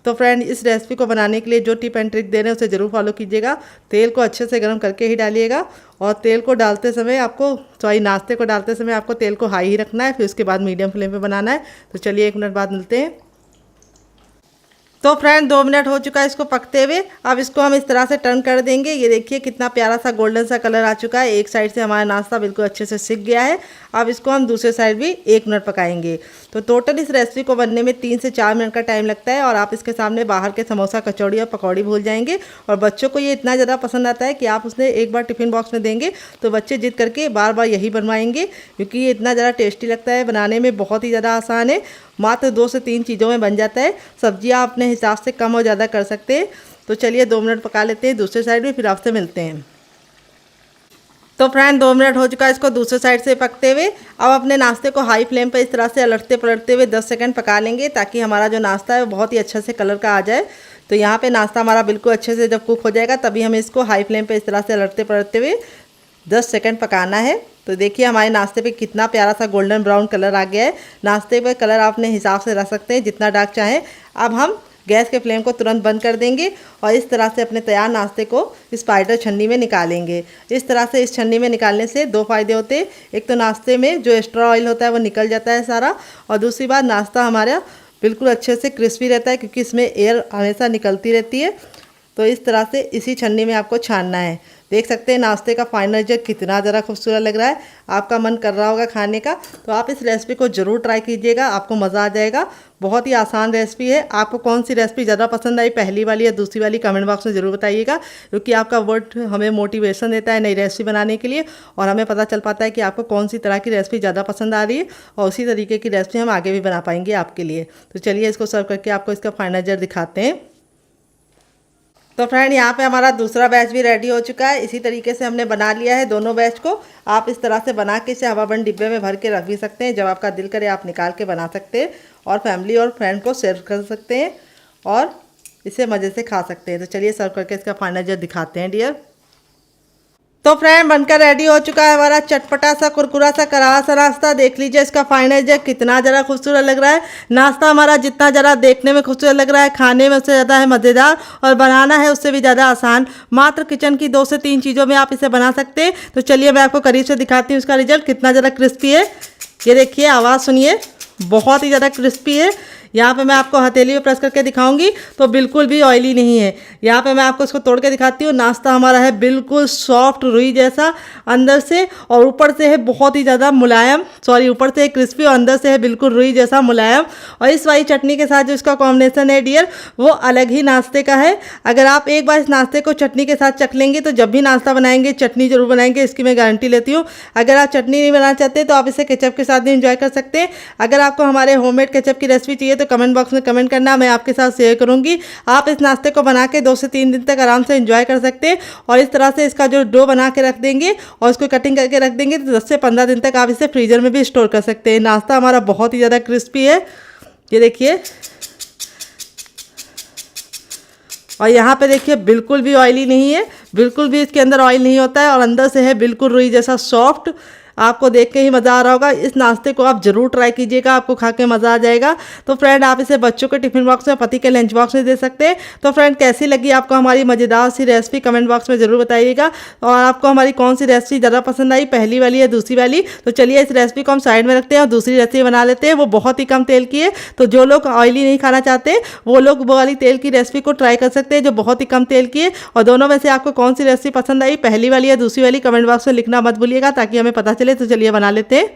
तो फ्रेंड इस रेसिपी को बनाने के लिए जो टिप एंड ट्रिक दे रहे हैं उसे ज़रूर फॉलो कीजिएगा। तेल को अच्छे से गर्म करके ही डालिएगा, और तेल को डालते समय आपको नाश्ते को डालते समय आपको तेल को हाई ही रखना है, फिर उसके बाद मीडियम फ्लेम पे बनाना है। तो चलिए 1 मिनट बाद मिलते हैं। तो फ्रेंड 2 मिनट हो चुका है इसको पकते हुए। अब इसको हम इस तरह से टर्न कर देंगे। ये देखिए कितना प्यारा सा गोल्डन सा कलर आ चुका है। एक साइड से हमारा नाश्ता बिल्कुल अच्छे से सिक गया है। अब इसको हम दूसरे साइड भी 1 मिनट पकाएंगे। तो टोटल इस रेसिपी को बनने में 3 से 4 मिनट का टाइम लगता है, और आप इसके सामने बाहर के समोसा, कचौड़ी और पकौड़ी भूल जाएंगे। और बच्चों को ये इतना ज़्यादा पसंद आता है कि आप उसने एक बार टिफ़िन बॉक्स में देंगे तो बच्चे जिद करके बार बार यही बनवाएंगे, क्योंकि ये इतना ज़्यादा टेस्टी लगता है। बनाने में बहुत ही ज़्यादा आसान है, मात्र 2 से 3 चीज़ों में बन जाता है। सब्जियां अपने हिसाब से कम और ज़्यादा कर सकते हैं। तो चलिए 2 मिनट पका लेते हैं दूसरे साइड भी, फिर आपसे मिलते हैं। तो फ्रेंड 2 मिनट हो चुका है इसको दूसरे साइड से पकते हुए। अब अपने नाश्ते को हाई फ्लेम पर इस तरह से अलटते पलटते हुए 10 सेकंड पका लेंगे, ताकि हमारा जो नाश्ता है वो बहुत ही अच्छे से कलर का आ जाए। तो यहाँ पे नाश्ता हमारा बिल्कुल अच्छे से जब कुक हो जाएगा तभी हमें इसको हाई फ्लेम पर इस तरह से अलटते पलटते हुए 10 सेकंड पकाना है। तो देखिए हमारे नाश्ते पे कितना प्यारा सा गोल्डन ब्राउन कलर आ गया है। नाश्ते पे कलर आप अपने हिसाब से रख सकते हैं, जितना डार्क चाहें। अब हम गैस के फ्लेम को तुरंत बंद कर देंगे और इस तरह से अपने तैयार नाश्ते को स्पाइडर छन्नी में निकालेंगे। इस तरह से इस छन्नी में निकालने से 2 फ़ायदे होते हैं। एक तो नाश्ते में जो एक्स्ट्रा ऑयल होता है वो निकल जाता है सारा, और दूसरी बात नाश्ता हमारा बिल्कुल अच्छे से क्रिस्पी रहता है, क्योंकि इसमें एयर हमेशा निकलती रहती है। तो इस तरह से इसी छन्नी में आपको छानना है। देख सकते हैं नाश्ते का फाइनल रिजल्ट कितना ज़रा खूबसूरत लग रहा है। आपका मन कर रहा होगा खाने का, तो आप इस रेसिपी को ज़रूर ट्राई कीजिएगा, आपको मज़ा आ जाएगा। बहुत ही आसान रेसिपी है। आपको कौन सी रेसिपी ज़्यादा पसंद आई, पहली वाली या दूसरी वाली, कमेंट बॉक्स में ज़रूर बताइएगा, क्योंकि आपका वर्ड हमें मोटिवेशन देता है नई रेसिपी बनाने के लिए, और हमें पता चल पाता है कि आपको कौन सी तरह की रेसिपी ज़्यादा पसंद आ रही है, और उसी तरीके की रेसिपी हम आगे भी बना पाएंगे आपके लिए। तो चलिए इसको सर्व करके आपको इसका फाइनल रिजल्ट दिखाते हैं। तो फ्रेंड यहाँ पे हमारा दूसरा बैच भी रेडी हो चुका है। इसी तरीके से हमने बना लिया है दोनों बैच को। आप इस तरह से बना के इसे हवाबंद डिब्बे में भर के रख भी सकते हैं। जब आपका दिल करे आप निकाल के बना सकते हैं और फैमिली और फ्रेंड को सर्व कर सकते हैं और इसे मज़े से खा सकते हैं। तो चलिए सर्व करके इसका फाइनल रिजल्ट दिखाते हैं डियर। तो फ्रेंड बनकर रेडी हो चुका है हमारा चटपटा सा कुरकुरा सा करारा सा नाश्ता। देख लीजिए इसका फाइनल जो कितना ज़रा खूबसूरत लग रहा है। नाश्ता हमारा जितना ज़रा देखने में खूबसूरत लग रहा है, खाने में उससे ज़्यादा है मज़ेदार और बनाना है उससे भी ज़्यादा आसान। मात्र किचन की 2 से 3 चीज़ों में आप इसे बना सकते हैं। तो चलिए मैं आपको करीब से दिखाती हूँ इसका रिजल्ट कितना ज़्यादा क्रिस्पी है। ये देखिए, आवाज़ सुनिए, बहुत ही ज़्यादा क्रिस्पी है। यहाँ पे मैं आपको हथेली में प्रेस करके दिखाऊंगी तो बिल्कुल भी ऑयली नहीं है। यहाँ पे मैं आपको इसको तोड़ के दिखाती हूँ। नाश्ता हमारा है बिल्कुल सॉफ्ट रुई जैसा अंदर से, और ऊपर से है बहुत ही ज़्यादा मुलायम, ऊपर से है क्रिस्पी और अंदर से है बिल्कुल रुई जैसा मुलायम। और इस वाली चटनी के साथ जो इसका कॉम्बिनेशन है डियर, वो अलग ही नाश्ते का है। अगर आप एक बार इस नाश्ते को चटनी के साथ चख लेंगे तो जब भी नाश्ता बनाएंगे चटनी जरूर बनाएंगे, इसकी मैं गारंटी लेती हूँ। अगर आप चटनी नहीं बनाना चाहते तो आप इसे केचप के साथ भी इंजॉय कर सकते हैं। अगर आपको हमारे होममेड केचप की रेसिपी चाहिए तो कमेंट बॉक्स में कमेंट करना, मैं आपके साथ शेयर करूंगी। आप इस नाश्ते को बना के 2 से 3 दिन तक आराम से एंजॉय कर सकते हैं। और इस तरह से इसका जो डो बना के रख देंगे और इसको कटिंग करके रख देंगे तो 10 से 15 दिन तक आप इसे फ्रीजर में भी स्टोर कर सकते हैं। नाश्ता हमारा बहुत ही ज़्यादा क्रिस्पी है, ये देखिए। और यहाँ पे देखिए बिल्कुल भी ऑयली नहीं है, बिल्कुल भी इसके अंदर ऑयल नहीं होता है और अंदर से है बिल्कुल रुई जैसा सॉफ्ट। आपको देख के ही मज़ा आ रहा होगा। इस नाश्ते को आप ज़रूर ट्राई कीजिएगा, आपको खा के मज़ा आ जाएगा। तो फ्रेंड आप इसे बच्चों के टिफिन बॉक्स में, पति के लंच बॉक्स में दे सकते हैं। तो फ्रेंड कैसी लगी आपको हमारी मज़ेदार सी रेसिपी कमेंट बॉक्स में ज़रूर बताइएगा। और आपको हमारी कौन सी रेसिपी ज़्यादा पसंद आई, पहली वाली या दूसरी वाली। तो चलिए इस रेसिपी को हम साइड में रखते हैं और दूसरी रेसिपी बना लेते हैं। वो बहुत ही कम तेल की है, तो जो लोग ऑयली नहीं खाना चाहते वो लोग वो वाली तेल की रेसिपी को ट्राई कर सकते हैं जो बहुत ही कम तेल की है। और दोनों में से आपको कौन सी रेसिपी पसंद आई, पहली वाली या दूसरी वाली, कमेंट बॉक्स में लिखना मत भूलिएगा ताकि हमें पता चले। तो चलिए बना लेते हैं।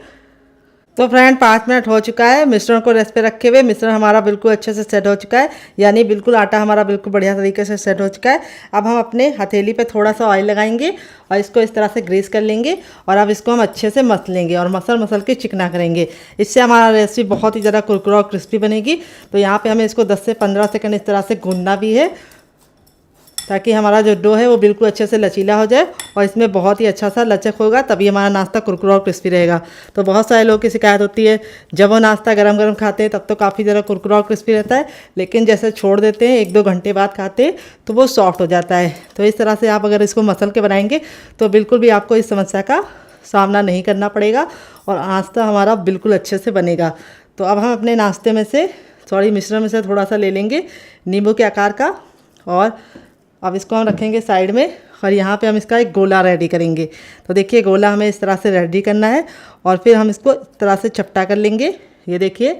तो फ्रेंड 5 मिनट हो चुका है मिश्रण को रेस्ट पे रखे हुए। मिश्रण हमारा बिल्कुल अच्छे से सेट हो चुका है, यानी बिल्कुल आटा हमारा बिल्कुल बढ़िया तरीके से सेट हो चुका है। अब हम अपने हथेली पे थोड़ा सा ऑयल लगाएंगे और इसको इस तरह से ग्रीस कर लेंगे और अब इसको हम अच्छे से मसल लेंगे और मसल के चिकना करेंगे। इससे हमारा रेसिपी बहुत ही ज़्यादा कुरकुरा और क्रिस्पी बनेगी। तो यहाँ पर हमें इसको 10 से 15 सेकंड इस तरह से गूंदना भी है ताकि हमारा जो डो है वो बिल्कुल अच्छे से लचीला हो जाए और इसमें बहुत ही अच्छा सा लचक होगा, तभी हमारा नाश्ता कुरकुरा और क्रिस्पी रहेगा। तो बहुत सारे लोगों की शिकायत होती है जब वो नाश्ता गरम गरम खाते हैं तब तो काफ़ी ज़्यादा कुरकुरा और क्रिस्पी रहता है, लेकिन जैसे छोड़ देते हैं 1-2 घंटे बाद खाते हैं तो वो सॉफ्ट हो जाता है। तो इस तरह से आप अगर इसको मसल के बनाएंगे तो बिल्कुल भी आपको इस समस्या का सामना नहीं करना पड़ेगा और नाश्ता हमारा बिल्कुल अच्छे से बनेगा। तो अब हम अपने नाश्ते में से मिश्रण में से थोड़ा सा ले लेंगे नींबू के आकार का और अब इसको हम रखेंगे साइड में और यहाँ पे हम इसका एक गोला रेडी करेंगे। तो देखिए गोला हमें इस तरह से रेडी करना है और फिर हम इसको इस तरह से चपटा कर लेंगे, ये देखिए।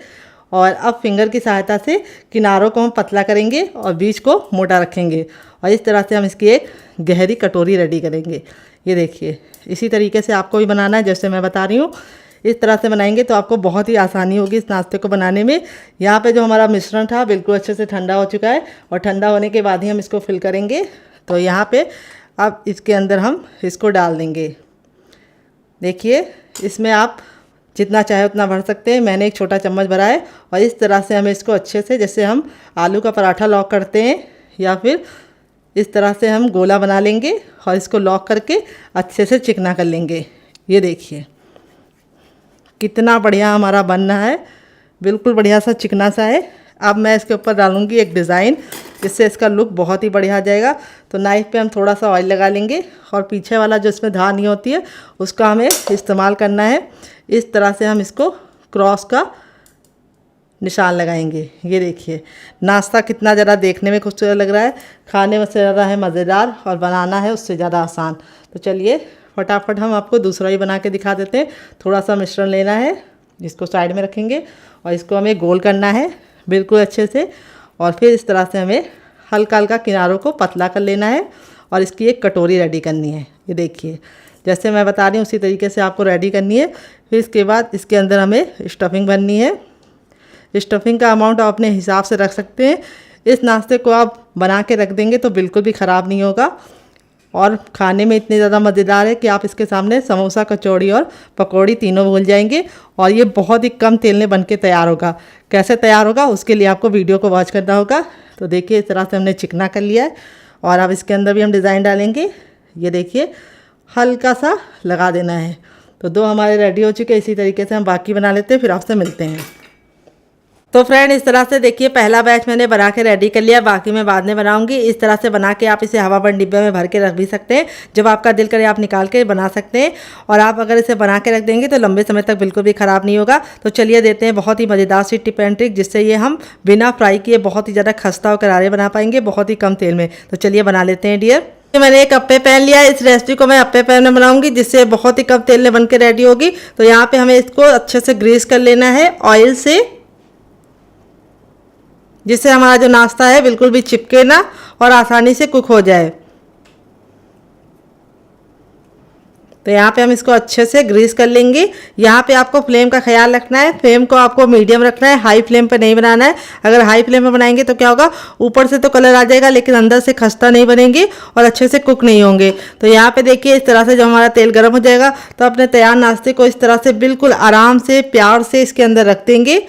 और अब फिंगर की सहायता से किनारों को हम पतला करेंगे और बीच को मोटा रखेंगे और इस तरह से हम इसकी एक गहरी कटोरी रेडी करेंगे, ये देखिए। इसी तरीके से आपको भी बनाना है जैसे मैं बता रही हूँ। इस तरह से बनाएंगे तो आपको बहुत ही आसानी होगी इस नाश्ते को बनाने में। यहाँ पे जो हमारा मिश्रण था बिल्कुल अच्छे से ठंडा हो चुका है और ठंडा होने के बाद ही हम इसको फिल करेंगे। तो यहाँ पे अब इसके अंदर हम इसको डाल देंगे। देखिए इसमें आप जितना चाहे उतना भर सकते हैं, मैंने एक छोटा चम्मच भरा है। और इस तरह से हमें इसको अच्छे से, जैसे हम आलू का पराठा लॉक करते हैं या फिर इस तरह से हम गोला बना लेंगे और इसको लॉक करके अच्छे से चिकना कर लेंगे। ये देखिए कितना बढ़िया हमारा बनना है, बिल्कुल बढ़िया सा चिकना सा है। अब मैं इसके ऊपर डालूंगी एक डिज़ाइन जिससे इसका लुक बहुत ही बढ़िया आ जाएगा। तो नाइफ़ पे हम थोड़ा सा ऑयल लगा लेंगे और पीछे वाला जो इसमें धार नहीं होती है उसका हमें इस्तेमाल करना है। इस तरह से हम इसको क्रॉस का निशान लगाएंगे। ये देखिए नाश्ता कितना ज़्यादा देखने में खूबसूरत लग रहा है, खाने में से ज़्यादा है मज़ेदार और बनाना है उससे ज़्यादा आसान। तो चलिए फटाफट हम आपको दूसरा ही बना के दिखा देते हैं। थोड़ा सा मिश्रण लेना है, इसको साइड में रखेंगे और इसको हमें गोल करना है बिल्कुल अच्छे से और फिर इस तरह से हमें हल्का हल्का किनारों को पतला कर लेना है और इसकी एक कटोरी रेडी करनी है। ये देखिए जैसे मैं बता रही हूँ उसी तरीके से आपको रेडी करनी है। फिर इसके बाद इसके अंदर हमें स्टफिंग भरनी है। स्टफिंग का अमाउंट आप अपने हिसाब से रख सकते हैं। इस नाश्ते को आप बना के रख देंगे तो बिल्कुल भी ख़राब नहीं होगा और खाने में इतने ज़्यादा मज़ेदार है कि आप इसके सामने समोसा, कचौड़ी और पकौड़ी तीनों भूल जाएंगे। और ये बहुत ही कम तेल में बन के तैयार होगा। कैसे तैयार होगा उसके लिए आपको वीडियो को वॉच करना होगा। तो देखिए इस तरह से हमने चिकना कर लिया है और अब इसके अंदर भी हम डिज़ाइन डालेंगे। ये देखिए हल्का सा लगा देना है। तो 2 हमारे रेडी हो चुके हैं। इसी तरीके से हम बाकी बना लेते हैं, फिर आपसे मिलते हैं। तो फ्रेंड इस तरह से देखिए पहला बैच मैंने बना के रेडी कर लिया, बाकी मैं बाद में बनाऊंगी। इस तरह से बना के आप इसे हवाबंद डिब्बे में भर के रख भी सकते हैं, जब आपका दिल करे आप निकाल के बना सकते हैं। और आप अगर इसे बना के रख देंगे तो लंबे समय तक बिल्कुल भी ख़राब नहीं होगा। तो चलिए देते हैं बहुत ही मज़ेदार सी टिप एंड ट्रिक, जिससे ये हम बिना फ्राई किए बहुत ही ज़्यादा खस्ता और करारे बना पाएंगे बहुत ही कम तेल में। तो चलिए बना लेते हैं डियर। मैंने एक अप्पे पैन लिया है, इस रेसिपी को मैं अप्पे पैन में बनाऊंगी, जिससे बहुत ही कम तेल में बन के रेडी होगी। तो यहाँ पे हमें इसको अच्छे से ग्रीस कर लेना है ऑयल से, जिससे हमारा जो नाश्ता है बिल्कुल भी चिपके ना और आसानी से कुक हो जाए। तो यहाँ पे हम इसको अच्छे से ग्रीस कर लेंगे। यहाँ पे आपको फ्लेम का ख्याल रखना है, फ्लेम को आपको मीडियम रखना है, हाई फ्लेम पे नहीं बनाना है। अगर हाई फ्लेम में बनाएंगे तो क्या होगा, ऊपर से तो कलर आ जाएगा लेकिन अंदर से खस्ता नहीं बनेंगे और अच्छे से कुक नहीं होंगे। तो यहाँ पे देखिए इस तरह से जब हमारा तेल गर्म हो जाएगा तो अपने तैयार नाश्ते को इस तरह से बिल्कुल आराम से प्यार से इसके अंदर रख देंगे।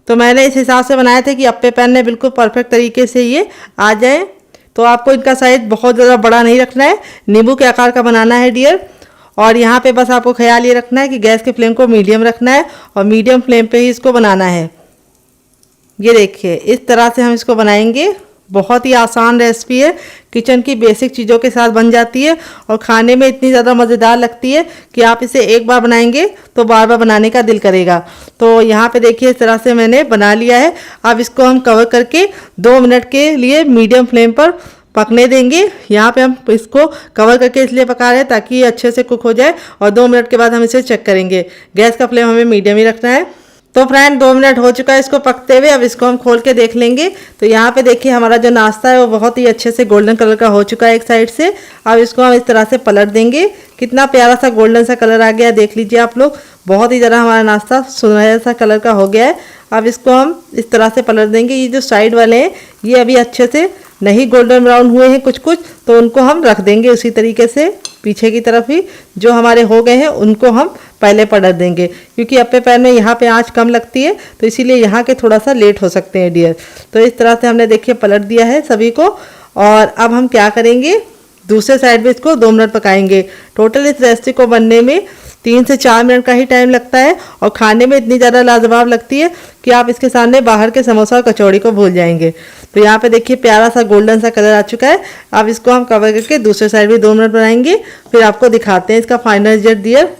तो मैंने इस हिसाब से बनाया था कि अप्पे पैन में बिल्कुल परफेक्ट तरीके से ये आ जाए। तो आपको इनका साइज बहुत ज़्यादा बड़ा नहीं रखना है, नींबू के आकार का बनाना है डियर। और यहाँ पे बस आपको ख्याल ये रखना है कि गैस के फ्लेम को मीडियम रखना है और मीडियम फ्लेम पे ही इसको बनाना है। ये देखिए इस तरह से हम इसको बनाएंगे। बहुत ही आसान रेसिपी है, किचन की बेसिक चीज़ों के साथ बन जाती है और खाने में इतनी ज़्यादा मज़ेदार लगती है कि आप इसे एक बार बनाएंगे तो बार बार बनाने का दिल करेगा। तो यहाँ पे देखिए इस तरह से मैंने बना लिया है। अब इसको हम कवर करके 2 मिनट के लिए मीडियम फ्लेम पर पकने देंगे। यहाँ पे हम इसको कवर करके इसलिए पका रहे हैं ताकि ये अच्छे से कुक हो जाए और 2 मिनट के बाद हम इसे चेक करेंगे। गैस का फ्लेम हमें मीडियम ही रखना है। तो फ्रेंड 2 मिनट हो चुका है इसको पकते हुए, अब इसको हम खोल के देख लेंगे। तो यहाँ पे देखिए हमारा जो नाश्ता है वो बहुत ही अच्छे से गोल्डन कलर का हो चुका है एक साइड से। अब इसको हम इस तरह से पलट देंगे। कितना प्यारा सा गोल्डन सा कलर आ गया है, देख लीजिए आप लोग। बहुत ही ज़्यादा हमारा नाश्ता सुनहरा सा कलर का हो गया है। अब इसको हम इस तरह से पलट देंगे। ये जो साइड वाले हैं ये अभी अच्छे से नहीं गोल्डन ब्राउन हुए हैं कुछ कुछ, तो उनको हम रख देंगे उसी तरीके से पीछे की तरफ ही। जो हमारे हो गए हैं उनको हम पहले पलट देंगे, क्योंकि अप्पे पैन में यहाँ पे आंच कम लगती है तो इसीलिए यहाँ के थोड़ा सा लेट हो सकते हैं डियर। तो इस तरह से हमने देखिए पलट दिया है सभी को। और अब हम क्या करेंगे, दूसरे साइड में इसको 2 मिनट पकाएंगे। टोटल इस रेसिपी को बनने में 3 से 4 मिनट का ही टाइम लगता है और खाने में इतनी ज़्यादा लाजवाब लगती है कि आप इसके सामने बाहर के समोसा और कचौड़ी को भूल जाएंगे। तो यहाँ पे देखिए प्यारा सा गोल्डन सा कलर आ चुका है। अब इसको हम कवर करके दूसरे साइड भी 2 मिनट बनाएंगे, फिर आपको दिखाते हैं इसका फाइनल रिजल्ट डियर।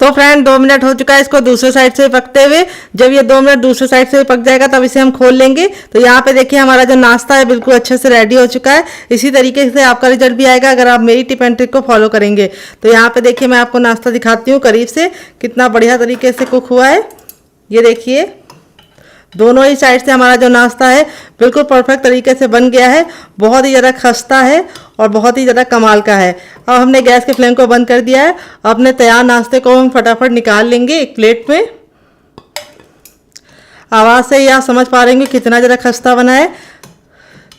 तो फ्रेंड 2 मिनट हो चुका है इसको दूसरे साइड से पकते हुए। जब ये 2 मिनट दूसरे साइड से पक जाएगा तब इसे हम खोल लेंगे। तो यहाँ पे देखिए हमारा जो नाश्ता है बिल्कुल अच्छे से रेडी हो चुका है। इसी तरीके से आपका रिजल्ट भी आएगा अगर आप मेरी टिप एंड ट्रिक को फॉलो करेंगे। तो यहाँ पे देखिए मैं आपको नाश्ता दिखाती हूँ करीब से, कितना बढ़िया तरीके से कुक हुआ है। ये देखिए दोनों ही साइड से हमारा जो नाश्ता है बिल्कुल परफेक्ट तरीके से बन गया है। बहुत ही ज़्यादा खस्ता है और बहुत ही ज़्यादा कमाल का है। अब हमने गैस के फ्लेम को बंद कर दिया है। अपने तैयार नाश्ते को हम फटाफट निकाल लेंगे एक प्लेट में। आवाज़ से ही आप समझ पा रहे होंगे कितना ज़्यादा खस्ता बना है।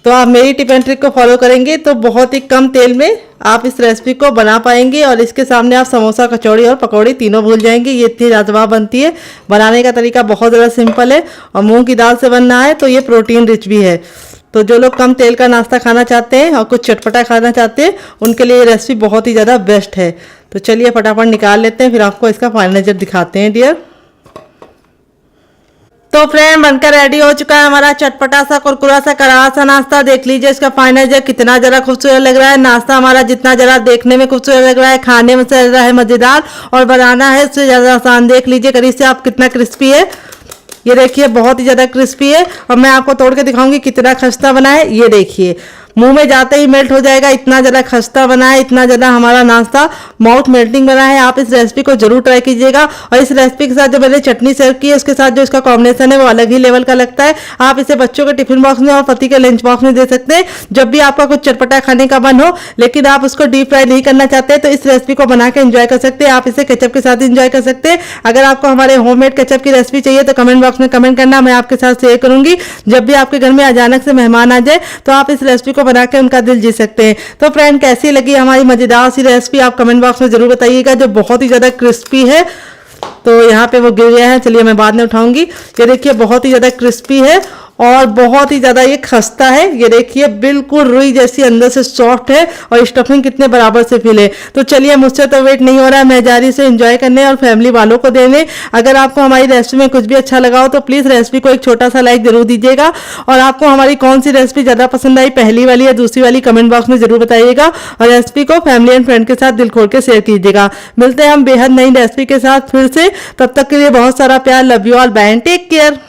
तो आप मेरी टिप एंड ट्रिक को फॉलो करेंगे तो बहुत ही कम तेल में आप इस रेसिपी को बना पाएंगे और इसके सामने आप समोसा, कचौड़ी और पकौड़ी तीनों भूल जाएंगे। ये इतनी लाजवाब बनती है। बनाने का तरीका बहुत ज़्यादा सिंपल है और मूंग की दाल से बनना है तो ये प्रोटीन रिच भी है। तो जो लोग कम तेल का नाश्ता खाना चाहते हैं और कुछ चटपटा खाना चाहते हैं उनके लिए ये रेसिपी बहुत ही ज़्यादा बेस्ट है। तो चलिए फटाफट निकाल लेते हैं, फिर आपको इसका फाइनल रिजल्ट दिखाते हैं डियर। तो फ्रेंड बनकर रेडी हो चुका है हमारा चटपटा सा कुरकुरा सा करारा सा नाश्ता। देख लीजिए इसका फाइनल रिजल्ट कितना जरा खूबसूरत लग रहा है। नाश्ता हमारा जितना जरा देखने में खूबसूरत लग रहा है, खाने में से रहा है मजेदार और बनाना है उससे ज़्यादा आसान। देख लीजिए करीब से आप कितना क्रिस्पी है। ये देखिए बहुत ही ज़्यादा क्रिस्पी है और मैं आपको तोड़ के दिखाऊंगी कितना खस्ता बना है। ये देखिए मुंह में जाते ही मेल्ट हो जाएगा, इतना ज़्यादा खस्ता बना है, इतना ज़्यादा हमारा नाश्ता माउथ मेल्टिंग बना है। आप इस रेसिपी को जरूर ट्राई कीजिएगा और इस रेसिपी के साथ जो मैंने चटनी सर्व की है उसके साथ जो इसका कॉम्बिनेशन है वो अलग ही लेवल का लगता है। आप इसे बच्चों के टिफिन बॉक्स में और पति के लंच बॉक्स में दे सकते हैं। जब भी आपका कुछ चटपटा खाने का मन हो लेकिन आप उसको डीप फ्राई नहीं करना चाहते तो इस रेसिपी को बना के एंजॉय कर सकते हैं। आप इसे केचप के साथ एंजॉय कर सकते हैं। अगर आपको हमारे होममेड केचप की रेसिपी चाहिए तो कमेंट बॉक्स में कमेंट करना, मैं आपके साथ शेयर करूंगी। जब भी आपके घर में अचानक से मेहमान आ जाए तो आप इस रेसिपी को बना के उनका दिल सकते हैं। तो फ्रेंड कैसी लगी हमारी मजेदार सी रेसिपी आप कमेंट बॉक्स में जरूर बताइएगा, जो बहुत ही ज्यादा क्रिस्पी है। तो यहाँ पे वो गिर गया है, चलिए मैं बाद में उठाऊंगी। ये देखिए बहुत ही ज्यादा क्रिस्पी है और बहुत ही ज़्यादा ये खस्ता है। ये देखिए बिल्कुल रुई जैसी अंदर से सॉफ्ट है और स्टफिंग कितने बराबर से फिल है। तो चलिए मुझसे तो वेट नहीं हो रहा है, मैं जा रही से एंजॉय करने और फैमिली वालों को देने। अगर आपको हमारी रेसिपी में कुछ भी अच्छा लगा हो तो प्लीज़ रेसिपी को एक छोटा सा लाइक जरूर दीजिएगा। और आपको हमारी कौन सी रेसिपी ज़्यादा पसंद आई, पहली वाली या दूसरी वाली, कमेंट बॉक्स में जरूर बताइएगा। और रेसिपी को फैमिली एंड फ्रेंड के साथ दिल खोल के शेयर कीजिएगा। मिलते हैं हम बेहद नई रेसिपी के साथ फिर से, तब तक के लिए बहुत सारा प्यार। Love you all, bye and take care.